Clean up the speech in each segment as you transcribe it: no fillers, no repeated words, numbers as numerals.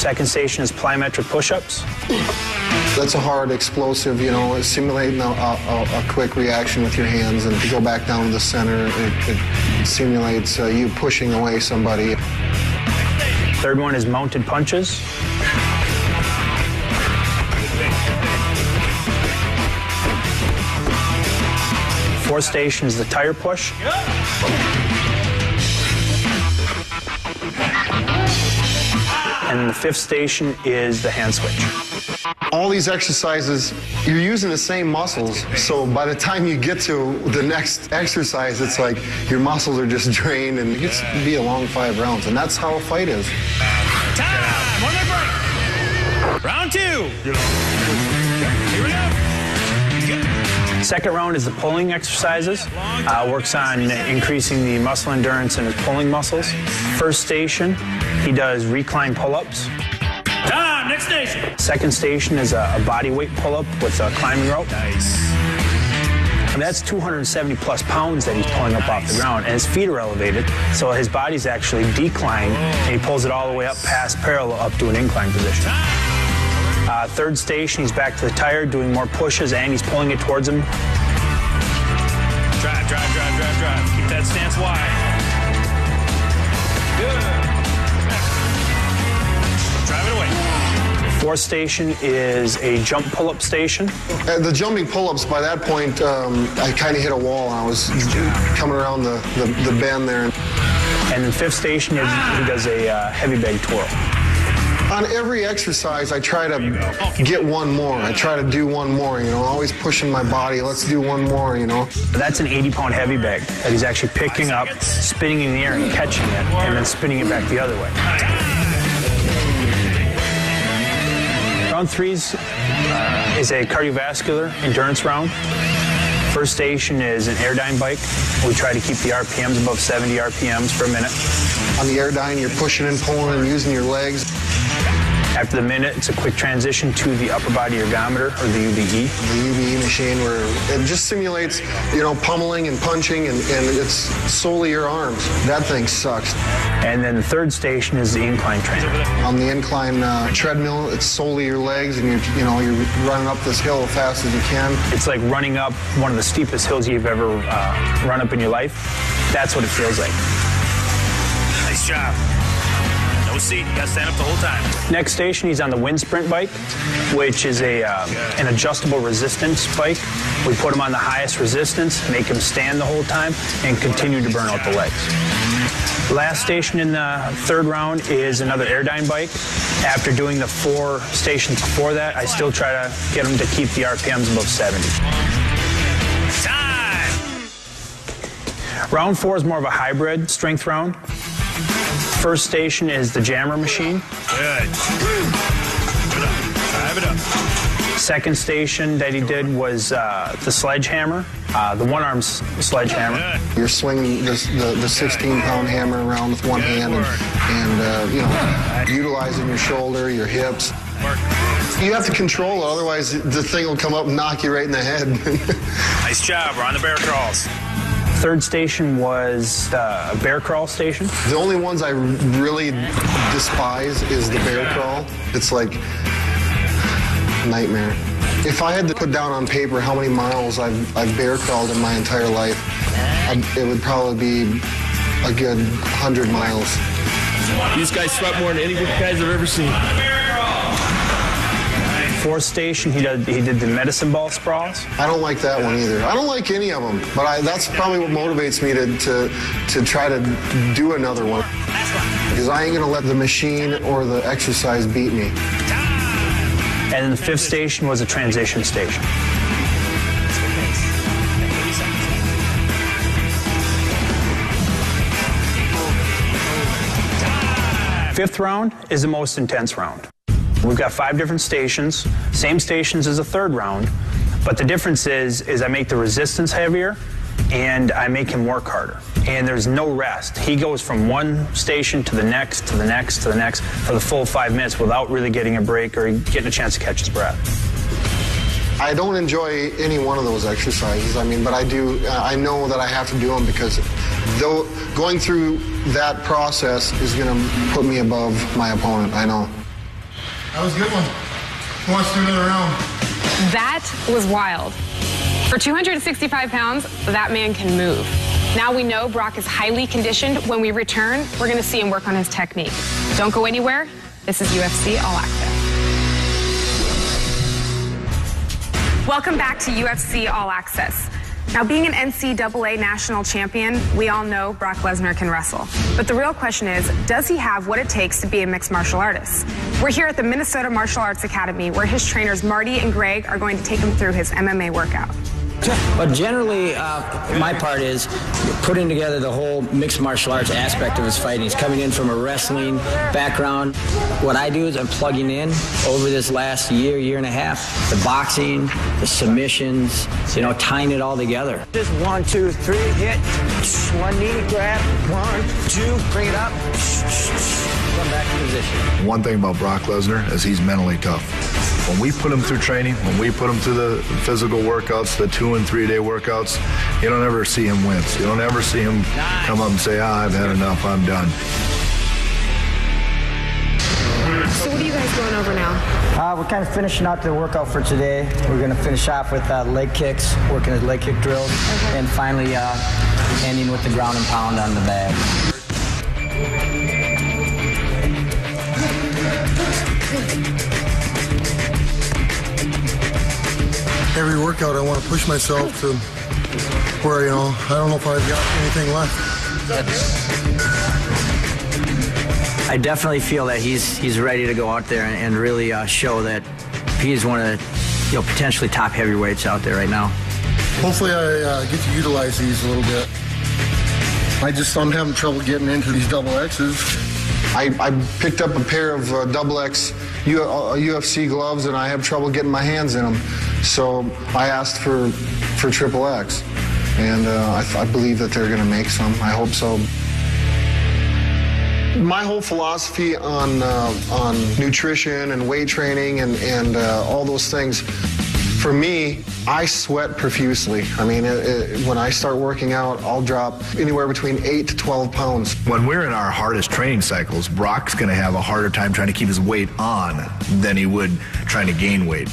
Second station is plyometric push-ups. That's a hard, explosive, simulating a quick reaction with your hands. And if you go back down to the center, it simulates you pushing away somebody. Third one is mounted punches. Fourth station is the tire push. And the fifth station is the hand switch. All these exercises, you're using the same muscles, so by the time you get to the next exercise, it's like your muscles are just drained, and it gets to be a long 5 rounds, and that's how a fight is. Time! 1 minute break! Round 2! Here we go! Second round is the pulling exercises. Works on increasing the muscle endurance in his pulling muscles. First station, he does recline pull-ups. Time! Next station! Second station is a body weight pull-up with a climbing rope. Nice. And that's 270 plus pounds that he's pulling up off the ground, and his feet are elevated, so his body's actually declined, and he pulls it all the way up past parallel up to an incline position. Third station, he's back to the tire, doing more pushes, and he's pulling it towards him. Drive. Keep that stance wide. Good. Drive it away. Fourth station is a jump pull-up station. The jumping pull-ups, by that point, I kind of hit a wall, and I was coming around the bend there. And the fifth station is he does a heavy bag twirl. On every exercise, I try to get one more. I try to do one more, always pushing my body. Let's do one more, That's an 80-pound heavy bag that he's actually picking up, spinning in the air and catching it, and then spinning it back the other way. Round 3 is a cardiovascular endurance round. First station is an airdyne bike. We try to keep the RPMs above 70 RPMs per minute. On the airdyne, you're pushing and pulling and using your legs. After the minute, it's a quick transition to the upper body ergometer, or the UBE. The UBE machine, where it just simulates, pummeling and punching, and it's solely your arms. That thing sucks. And then the third station is the incline training. On the incline treadmill, it's solely your legs, and you're running up this hill as fast as you can. It's like running up one of the steepest hills you've ever run up in your life. That's what it feels like. Nice job. No seat, you gotta stand up the whole time. Next station, he's on the wind sprint bike, which is an adjustable resistance bike. We put him on the highest resistance, make him stand the whole time, and continue to burn out the legs. Last station in the third round is another airdyne bike. After doing the 4 stations before that, I still try to get him to keep the RPMs above 70. Time! Round 4 is more of a hybrid strength round. First station is the jammer machine. Good. Drive it up. Second station that he did was the sledgehammer, the one-arm sledgehammer. Good. You're swinging the 16-pound hammer around with one hand and utilizing your shoulder, your hips. You have to control it, otherwise the thing will come up and knock you right in the head. Nice job. We're on the bear crawls. Third station was a bear crawl station. The only ones I really despise is the bear crawl. It's like nightmare. If I had to put down on paper how many miles I've bear crawled in my entire life, it would probably be a good 100 miles. These guys sweat more than any of you guys I've ever seen. Fourth station, he did the medicine ball sprawls. I don't like that one either. I don't like any of them, but that's probably what motivates me to try to do another one. Because I ain't gonna let the machine or the exercise beat me. And then the fifth station was a transition station. Fifth round is the most intense round. We've got 5 different stations, same stations as the third round, but the difference is I make the resistance heavier and I make him work harder. And there's no rest. He goes from one station to the next, to the next, to the next for the full 5 minutes without really getting a break or getting a chance to catch his breath. I don't enjoy any one of those exercises, but I do. I know that I have to do them because going through that process is going to put me above my opponent, I know. That was a good one. Who wants to do another round? That was wild. For 265 pounds, that man can move. Now we know Brock is highly conditioned. When we return, we're going to see him work on his technique. Don't go anywhere. This is UFC All Access. Welcome back to UFC All Access. Now, being an NCAA national champion, we all know Brock Lesnar can wrestle. But the real question is, does he have what it takes to be a mixed martial artist? We're here at the Minnesota Martial Arts Academy, where his trainers Marty and Greg are going to take him through his MMA workout. But generally, my part is putting together the whole mixed martial arts aspect of his fighting. He's coming in from a wrestling background. What I do is I'm plugging in over this last year, year and a half, the boxing, the submissions, you know, tying it all together. Just 1, 2, 3, hit, one knee grab, 1, 2, bring it up, come back to position. One thing about Brock Lesnar is he's mentally tough. When we put him through training, when we put him through the physical workouts, the 2- and 3-day workouts, you don't ever see him wince. You don't ever see him come up and say, I've had enough, I'm done. So what are you guys going over now? We're kind of finishing out the workout for today. We're going to finish off with leg kicks, working his leg kick drills, and finally ending with the ground and pound on the bag. Every workout, I want to push myself to where, you know, I don't know if I've got anything left. I definitely feel that he's ready to go out there and really show that he is one of the, you know, potentially top heavyweights out there right now. Hopefully I get to utilize these a little bit. I'm having trouble getting into these double X's. I picked up a pair of double X UFC gloves, and I have trouble getting my hands in them. So I asked for triple X, and I believe that they're going to make some. I hope so. My whole philosophy on nutrition and weight training and all those things, for me, I sweat profusely. I mean, when I start working out, I'll drop anywhere between 8 to 12 pounds. When we're in our hardest training cycles, Brock's going to have a harder time trying to keep his weight on than he would trying to gain weight.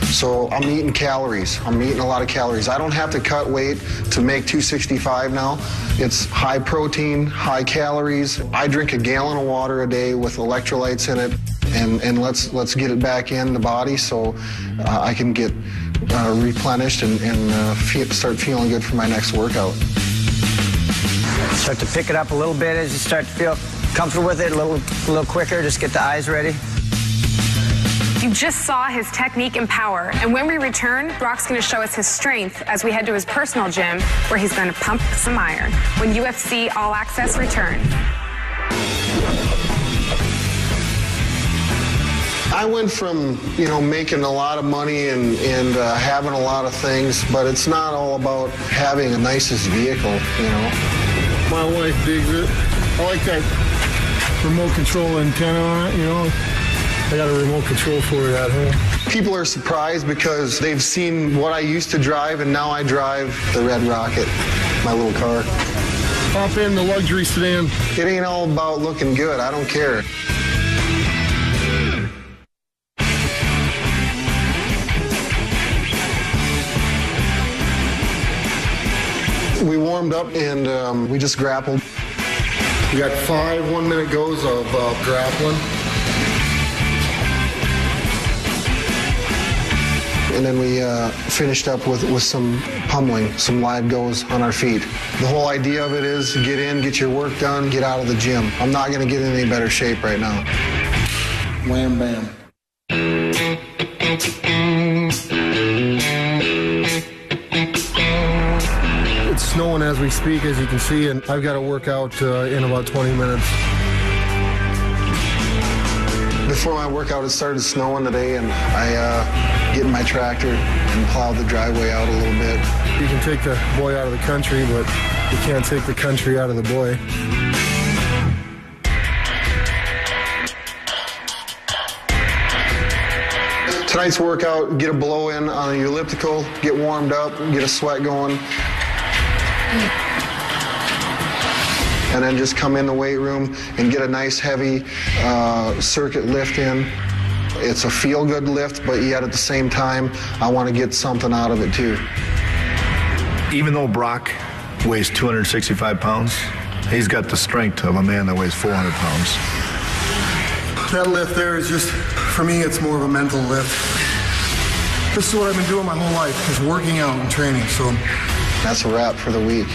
So I'm eating calories. I'm eating a lot of calories. I don't have to cut weight to make 265 now. It's high protein, high calories. I drink a gallon of water a day with electrolytes in it, and let's get it back in the body so I can get replenished and start feeling good for my next workout. Start to pick it up a little bit as you start to feel comfortable with it, a little quicker. Just get the eyes ready. You just saw his technique and power, and when we return, Brock's going to show us his strength as we head to his personal gym, where he's going to pump some iron when UFC All Access returns. I went from, you know, making a lot of money and having a lot of things, but it's not all about having the nicest vehicle, you know. My wife digs it. I like that remote control antenna on it, you know. I got a remote control for it at home. People are surprised because they've seen what I used to drive, and now I drive the Red Rocket, my little car. Hop in the luxury sedan. It ain't all about looking good. I don't care. We warmed up and we just grappled. We got 5 1-minute goes of grappling. And then we finished up with some pummeling, some live goes on our feet. The whole idea of it is get in, get your work done, get out of the gym. I'm not going to get in any better shape right now. Wham, bam. It's snowing as we speak, as you can see, and I've got to work out in about 20 minutes. Before my workout, it started snowing today, and I get in my tractor and plow the driveway out a little bit. You can take the boy out of the country, but you can't take the country out of the boy. Tonight's workout, get a blow in on the elliptical, get warmed up, get a sweat going. And then just come in the weight room and get a nice heavy circuit lift in. It's a feel-good lift, but yet at the same time, I want to get something out of it too. Even though Brock weighs 265 pounds, he's got the strength of a man that weighs 400 pounds. That lift there is just, for me, it's more of a mental lift. This is what I've been doing my whole life, is working out and training, so. That's a wrap for the week.